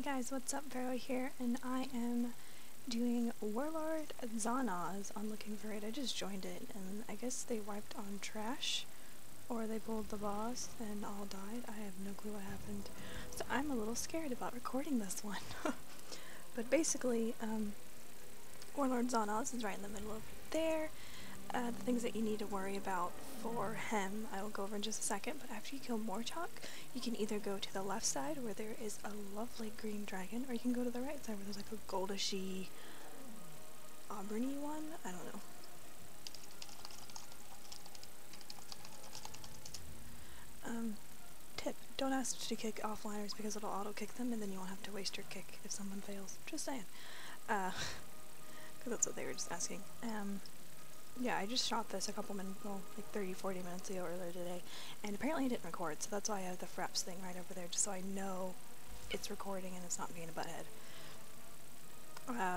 guys, what's up? Vero here, and I am doing Warlord Zon'ozz on Looking for It. I just joined it, and I guess they wiped on trash, or they pulled the boss and all died. I have no clue what happened, so I'm a little scared about recording this one. But basically, Warlord Zon'ozz is right in the middle of there. The things that you need to worry about for him I will go over in just a second, but after you kill Morchok, you can either go to the left side where there is a lovely green dragon, or you can go to the right side where there's like a goldishy, auburny one? I don't know. Tip, don't ask to kick offliners because it'll auto-kick them and then you won't have to waste your kick if someone fails. Just saying. Because that's what they were just asking. Yeah, I just shot this a couple minutes, well, like 30-40 minutes ago earlier today, and apparently I didn't record, so that's why I have the fraps thing right over there, just so I know it's recording and it's not being a butthead.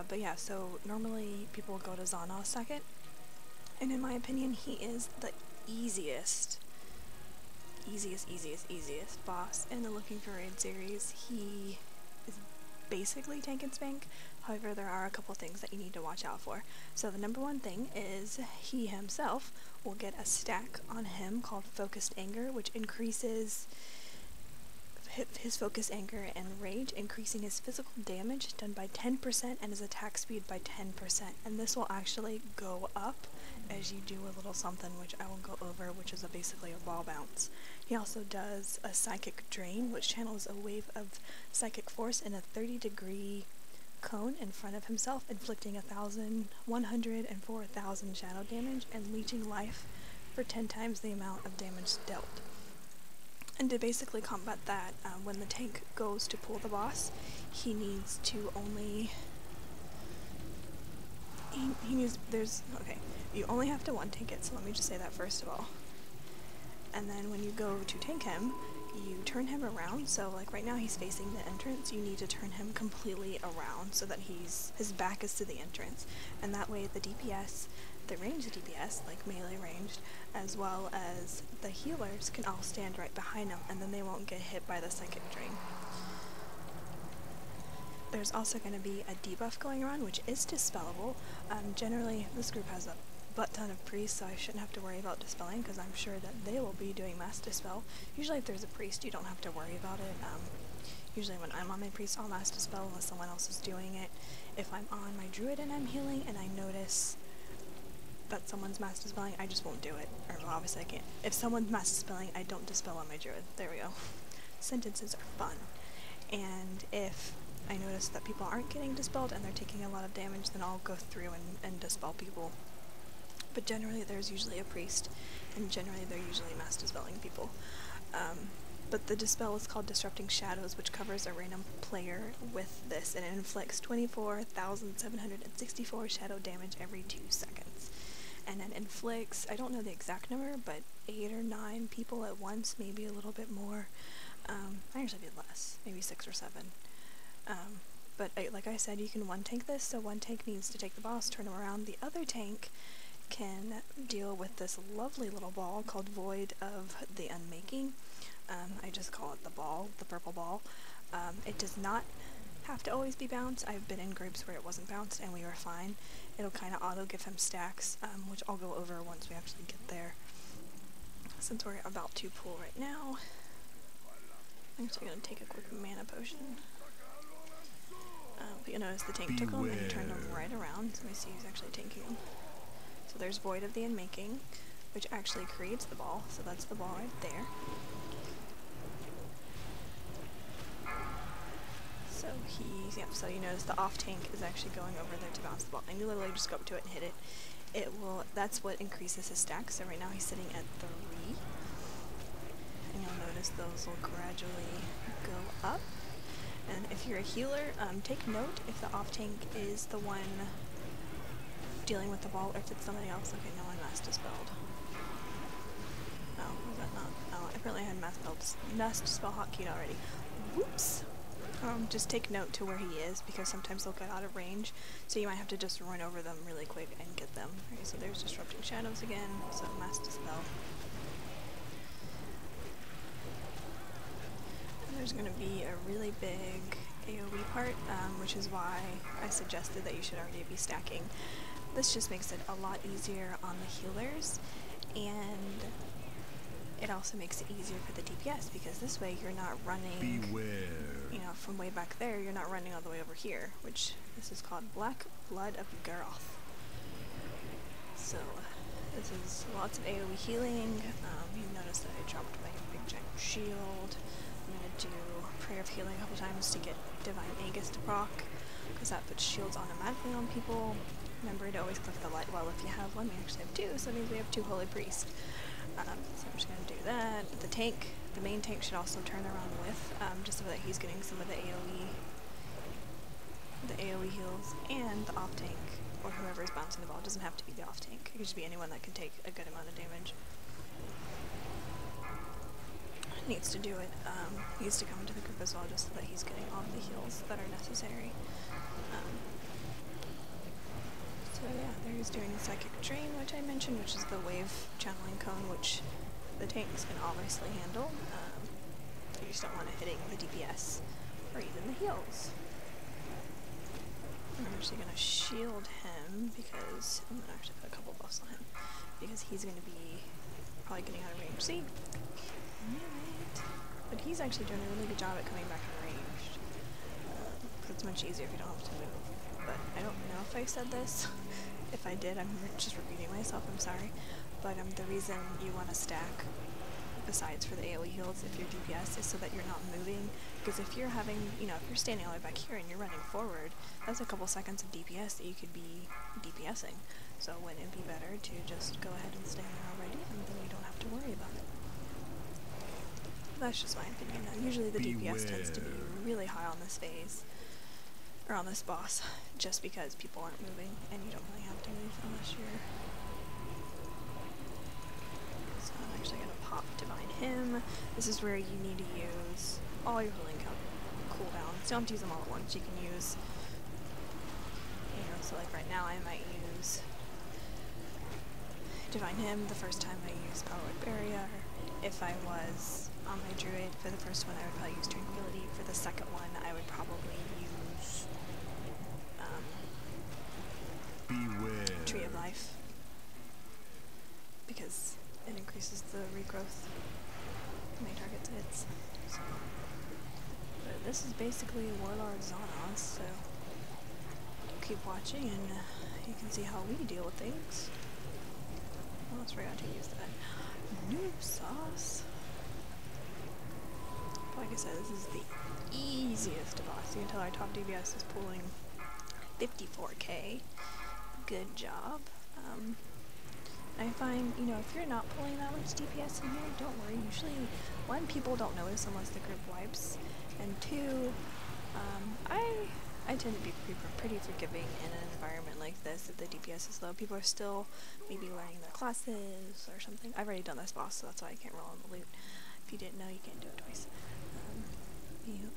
But yeah, so normally people go to Zon'ozz second, and in my opinion he is the easiest boss in the Looking for Raid series. He is basically tank and spank. However, there are a couple things that you need to watch out for. So the number one thing is he himself will get a stack on him called Focused Anger, which increases his focus, anger, and rage, increasing his physical damage done by 10% and his attack speed by 10%. And this will actually go up as you do a little something, which I will go over, which is basically a ball bounce. He also does a psychic drain, which channels a wave of psychic force in a 30-degree cone in front of himself, inflicting 104,000 shadow damage and leeching life for 10 times the amount of damage dealt. And to basically combat that, when the tank goes to pull the boss, he needs to only... okay, you only have to one-tank it, so let me just say that first of all. And then when you go to tank him, you turn him around, so like right now he's facing the entrance, you need to turn him completely around so that his back is to the entrance, and that way the DPS, the ranged DPS, like melee ranged, as well as the healers can all stand right behind him, and then they won't get hit by the psychic drain. There's also going to be a debuff going around, which is dispellable. Generally, this group has a butt ton of priests, so I shouldn't have to worry about dispelling, because I'm sure that they will be doing mass dispel. Usually if there's a priest, you don't have to worry about it. Usually when I'm on my priest, I'll mass dispel unless someone else is doing it. If I'm on my druid and I'm healing, and I notice that someone's mass dispelling, I just won't do it. Or well, obviously I can't. If someone's mass dispelling, I don't dispel on my druid. There we go. Sentences are fun. And if I notice that people aren't getting dispelled and they're taking a lot of damage, then I'll go through and dispel people. But generally there's usually a priest, and generally they're usually mass dispelling people. But the dispel is called Disrupting Shadows, which covers a random player with this, and it inflicts 24,764 shadow damage every 2 seconds. And it inflicts, I don't know the exact number, but 8 or 9 people at once, maybe a little bit more. I actually did less, maybe 6 or 7. But like I said, you can one-tank this, so one tank needs to take the boss, turn him around. The other tank can deal with this lovely little ball called Void of the Unmaking. I just call it the ball, the purple ball. It does not have to always be bounced. I've been in groups where it wasn't bounced and we were fine. It'll kind of auto-give him stacks, which I'll go over once we actually get there. Since we're about to pull right now, I'm actually going to take a quick mana potion. But you notice the tank took him and he turned him right around, so we see he's actually tanking him. So there's Void of the Unmaking, which actually creates the ball, so that's the ball right there. So so you notice the off tank is actually going over there to bounce the ball, and you literally just go up to it and hit it. That's what increases his stack, so right now he's sitting at 3. And you'll notice those will gradually go up. And if you're a healer, take note if the off tank is the one dealing with the ball, or if it's somebody else. Okay, no one mass dispelled. Oh, was that not? Oh, apparently I had mass dispel hotkeyed already. Whoops! Just take note to where he is, because sometimes they'll get out of range, so you might have to just run over them really quick and get them. Okay, so there's Disrupting Shadows again, so mass dispel. And there's going to be a really big AoE part, which is why I suggested that you should already be stacking. This just makes it a lot easier on the healers, and it also makes it easier for the DPS, because this way you're not running, you know, from way back there, you're not running all the way over here, which this is called Black Blood of Garoth. So this is lots of AoE healing. You notice that I dropped my big giant shield. I'm going to do Prayer of Healing a couple times to get Divine Aegis to proc, because that puts shields automatically on people. Remember to always click the light well if you have one. We actually have two, so that means we have two Holy Priests. So I'm just going to do that. The tank, the main tank should also turn around with, just so that he's getting some of the AoE heals, and the off tank, or whoever is bouncing the ball. It doesn't have to be the off tank. It could just be anyone that can take a good amount of damage. Needs to do it, needs to come into the group as well, just so that he's getting all the heals that are necessary. So yeah, there he's doing Psychic Drain, which I mentioned, which is the wave channeling cone, which the tanks can obviously handle. You just don't want it hitting the DPS, or even the heals. I'm actually going to shield him, because I'm going to actually put a couple buffs on him, because he's going to be probably getting out of range. See? But he's actually doing a really good job at coming back in range. It's much easier if you don't have to move. But I don't know if I said this. If I did, I'm just repeating myself, I'm sorry. But the reason you want to stack, besides for the AoE heals, if you're DPS, is so that you're not moving. Because if you're having, you know, if you're standing all the way back here and you're running forward, that's a couple seconds of DPS that you could be DPSing. So wouldn't it be better to just go ahead and stand there already, and then you don't have to worry about it? That's just my opinion. Usually the DPS tends to be really high on this phase, or on this boss, just because people aren't moving, and you don't really have to move unless you're... So I'm actually going to pop Divine Hymn. This is where you need to use all your healing cooldowns. You don't have to use them all at once. You can use, you know, so like right now I might use Divine Hymn the first time I use Warlord Barrier. If I was on my druid for the first one, I would probably use Tranquility. For the second one, I would probably use Tree of Life, because it increases the regrowth when my target hits. So. But this is basically Warlord Zon'ozz, so keep watching and you can see how we deal with things. I almost forgot to use that noob sauce. Like I said, this is the easiest boss. You can tell our top DPS is pulling 54k. Good job. I find, you know, if you're not pulling that much DPS in here, don't worry. Usually, one, people don't notice unless the group wipes, and two, I tend to be pretty forgiving in an environment like this. If the DPS is low, people are still maybe learning their classes or something. I've already done this boss, so that's why I can't roll on the loot. If you didn't know, you can't do it twice.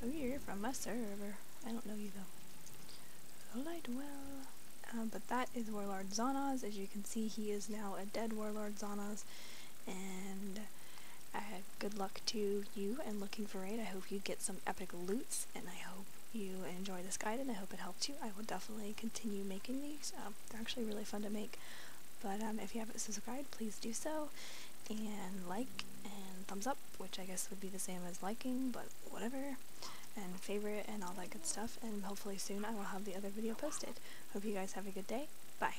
You're from my server. I don't know you though. Alright, well, but that is Warlord Zon'ozz. As you can see, he is now a dead Warlord Zon'ozz, and good luck to you and looking for raid. I hope you get some epic loots, and I hope you enjoy this guide, and I hope it helped you. I will definitely continue making these. They're actually really fun to make. But if you haven't subscribed, please do so, and like and thumbs up, which I guess would be the same as liking, but whatever, and favorite and all that good stuff, and hopefully soon I will have the other video posted. Hope you guys have a good day. Bye.